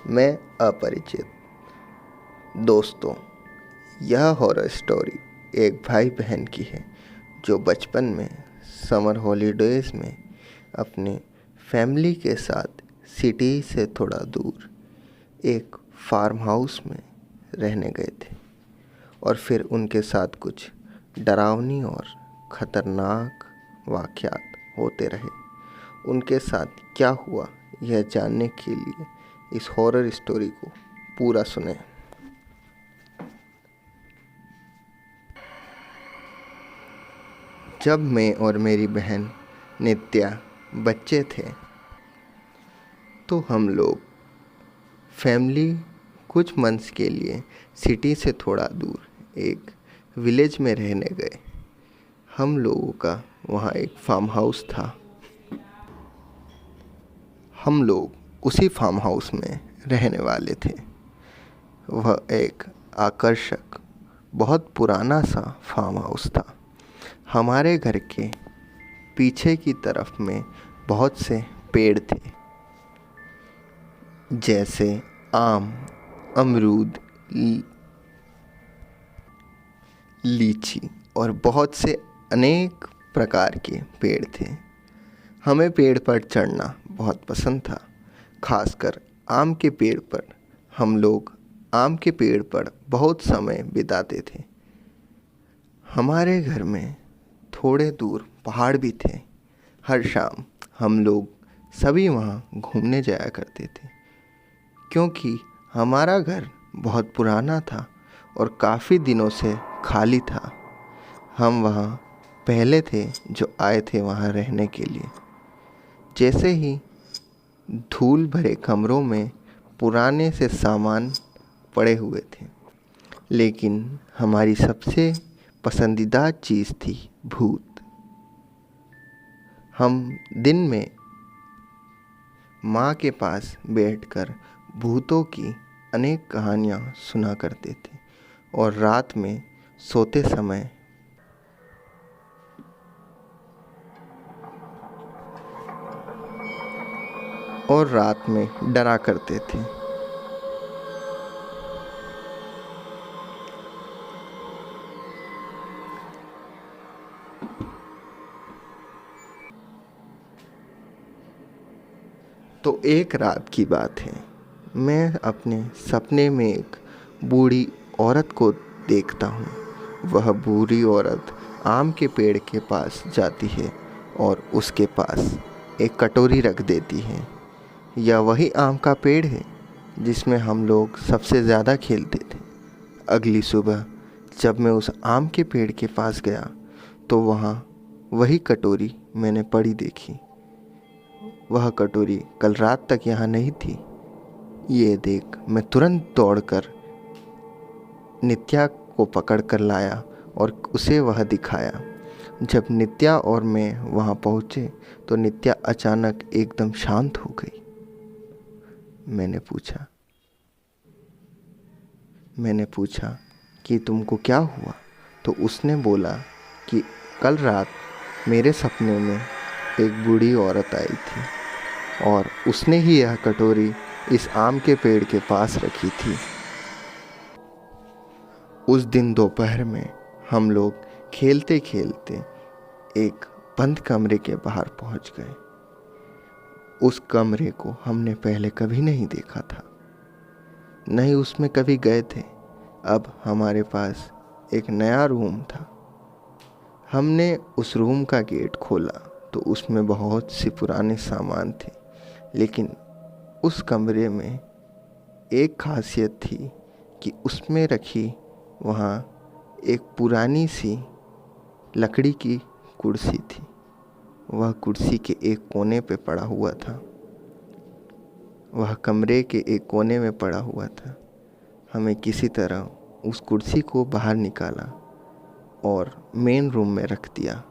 मैं अपरिचित। दोस्तों, यह हॉरर स्टोरी एक भाई बहन की है जो बचपन में समर हॉलीडेज़ में अपने फैमिली के साथ सिटी से थोड़ा दूर एक फार्म हाउस में रहने गए थे और फिर उनके साथ कुछ डरावनी और ख़तरनाक वाक़यात होते रहे। उनके साथ क्या हुआ यह जानने के लिए इस हॉरर स्टोरी को पूरा सुनें। जब मैं और मेरी बहन नित्या बच्चे थे तो हम लोग फैमिली कुछ मंथ्स के लिए सिटी से थोड़ा दूर एक विलेज में रहने गए। हम लोगों का वहाँ एक फार्म हाउस था। हम लोग उसी फार्म हाउस में रहने वाले थे। वह एक आकर्षक बहुत पुराना सा फार्म हाउस था। हमारे घर के पीछे की तरफ में बहुत से पेड़ थे, जैसे आम, अमरूद, लीची और बहुत से अनेक प्रकार के पेड़ थे। हमें पेड़ पर चढ़ना बहुत पसंद था, खासकर आम के पेड़ पर। हम लोग आम के पेड़ पर बहुत समय बिताते थे। हमारे घर में थोड़े दूर पहाड़ भी थे। हर शाम हम लोग सभी वहाँ घूमने जाया करते थे, क्योंकि हमारा घर बहुत पुराना था और काफ़ी दिनों से खाली था। हम वहाँ पहले थे जो आए थे वहाँ रहने के लिए। जैसे ही धूल भरे कमरों में पुराने से सामान पड़े हुए थे, लेकिन हमारी सबसे पसंदीदा चीज़ थी भूत। हम दिन में माँ के पास बैठकर भूतों की अनेक कहानियाँ सुना करते थे और रात में सोते समय डरा करते थे। तो एक रात की बात है, मैं अपने सपने में एक बूढ़ी औरत को देखता हूँ। वह बूढ़ी औरत आम के पेड़ के पास जाती है और उसके पास एक कटोरी रख देती है। यह वही आम का पेड़ है जिसमें हम लोग सबसे ज़्यादा खेलते थे। अगली सुबह जब मैं उस आम के पेड़ के पास गया तो वहाँ वही कटोरी मैंने पड़ी देखी। वह कटोरी कल रात तक यहाँ नहीं थी। ये देख मैं तुरंत दौड़कर नित्या को पकड़ कर लाया और उसे वह दिखाया। जब नित्या और मैं वहाँ पहुँचे तो नित्या अचानक एकदम शांत हो गई। मैंने पूछा कि तुमको क्या हुआ? तो उसने बोला कि कल रात मेरे सपने में एक बूढ़ी औरत आई थी और उसने ही यह कटोरी इस आम के पेड़ के पास रखी थी। उस दिन दोपहर में हम लोग खेलते खेलते एक बंद कमरे के बाहर पहुंच गए। उस कमरे को हमने पहले कभी नहीं देखा था, नहीं उसमें कभी गए थे। अब हमारे पास एक नया रूम था। हमने उस रूम का गेट खोला तो उसमें बहुत सी पुराने सामान थे, लेकिन उस कमरे में एक खासियत थी कि उसमें रखी वहाँ एक पुरानी सी लकड़ी की कुर्सी थी। वह कुर्सी के एक कोने पे पड़ा हुआ था। वह कमरे के एक कोने में पड़ा हुआ था। हमें किसी तरह उस कुर्सी को बाहर निकाला और मेन रूम में रख दिया।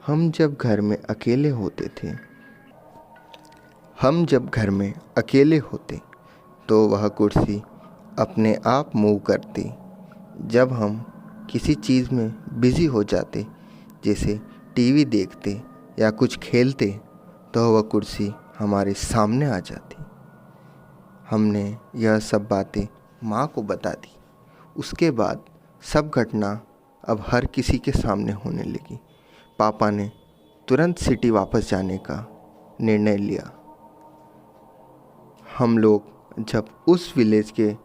हम जब घर में अकेले होते तो वह कुर्सी अपने आप मूव करती। जब हम किसी चीज़ में बिज़ी हो जाते, जैसे टीवी देखते या कुछ खेलते, तो वह कुर्सी हमारे सामने आ जाती। हमने यह सब बातें माँ को बता दी। उसके बाद सब घटना अब हर किसी के सामने होने लगी। पापा ने तुरंत सिटी वापस जाने का निर्णय लिया। हम लोग जब उस विलेज के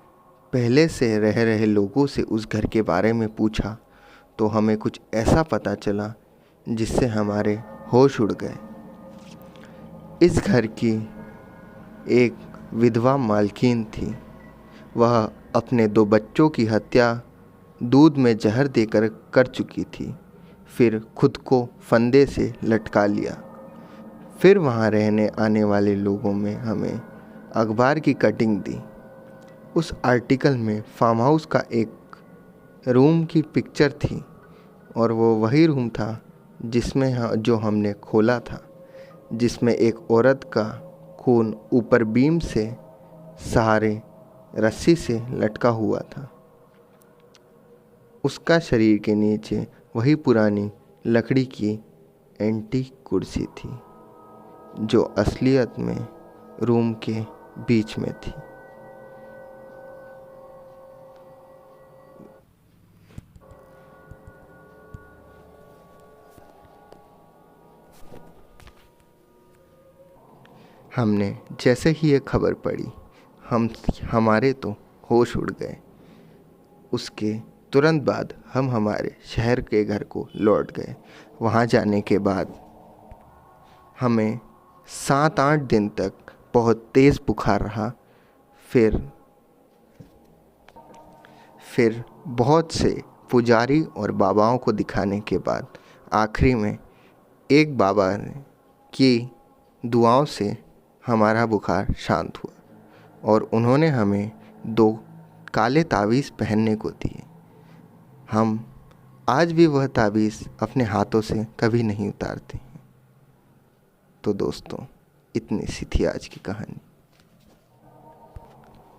पहले से रह रहे लोगों से उस घर के बारे में पूछा तो हमें कुछ ऐसा पता चला जिससे हमारे होश उड़ गए। इस घर की एक विधवा मालकिन थी। वह अपने 2 बच्चों की हत्या दूध में जहर देकर कर चुकी थी। फिर खुद को फंदे से लटका लिया। फिर वहाँ रहने आने वाले लोगों में हमें अखबार की कटिंग दी। उस आर्टिकल में फार्म हाउस का एक रूम की पिक्चर थी और वो वही रूम था जो हमने खोला था, जिसमें एक औरत का खून ऊपर बीम से सहारे रस्सी से लटका हुआ था। उसका शरीर के नीचे वही पुरानी लकड़ी की एंटीक कुर्सी थी जो असलियत में रूम के बीच में थी। हमने जैसे ही ये खबर पड़ी हमारे तो होश उड़ गए। उसके तुरंत बाद हम हमारे शहर के घर को लौट गए। वहाँ जाने के बाद हमें 7-8 दिन तक बहुत तेज़ बुखार रहा। फिर बहुत से पुजारी और बाबाओं को दिखाने के बाद आखिरी में एक बाबा की दुआओं से हमारा बुखार शांत हुआ और उन्होंने हमें 2 काले तावीज़ पहनने को दिए। हम आज भी वह तावीज़ अपने हाथों से कभी नहीं उतारते हैं। तो दोस्तों, इतनी सी थी आज की कहानी।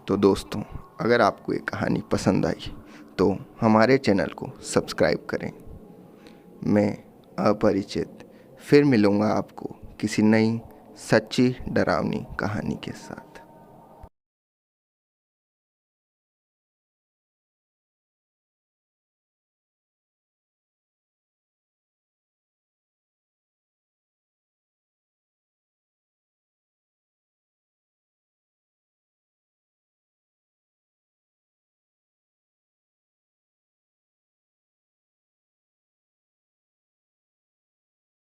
तो दोस्तों, अगर आपको ये कहानी पसंद आई तो हमारे चैनल को सब्सक्राइब करें। मैं अपरिचित फिर मिलूँगा आपको किसी नई सच्ची डरावनी कहानी के साथ।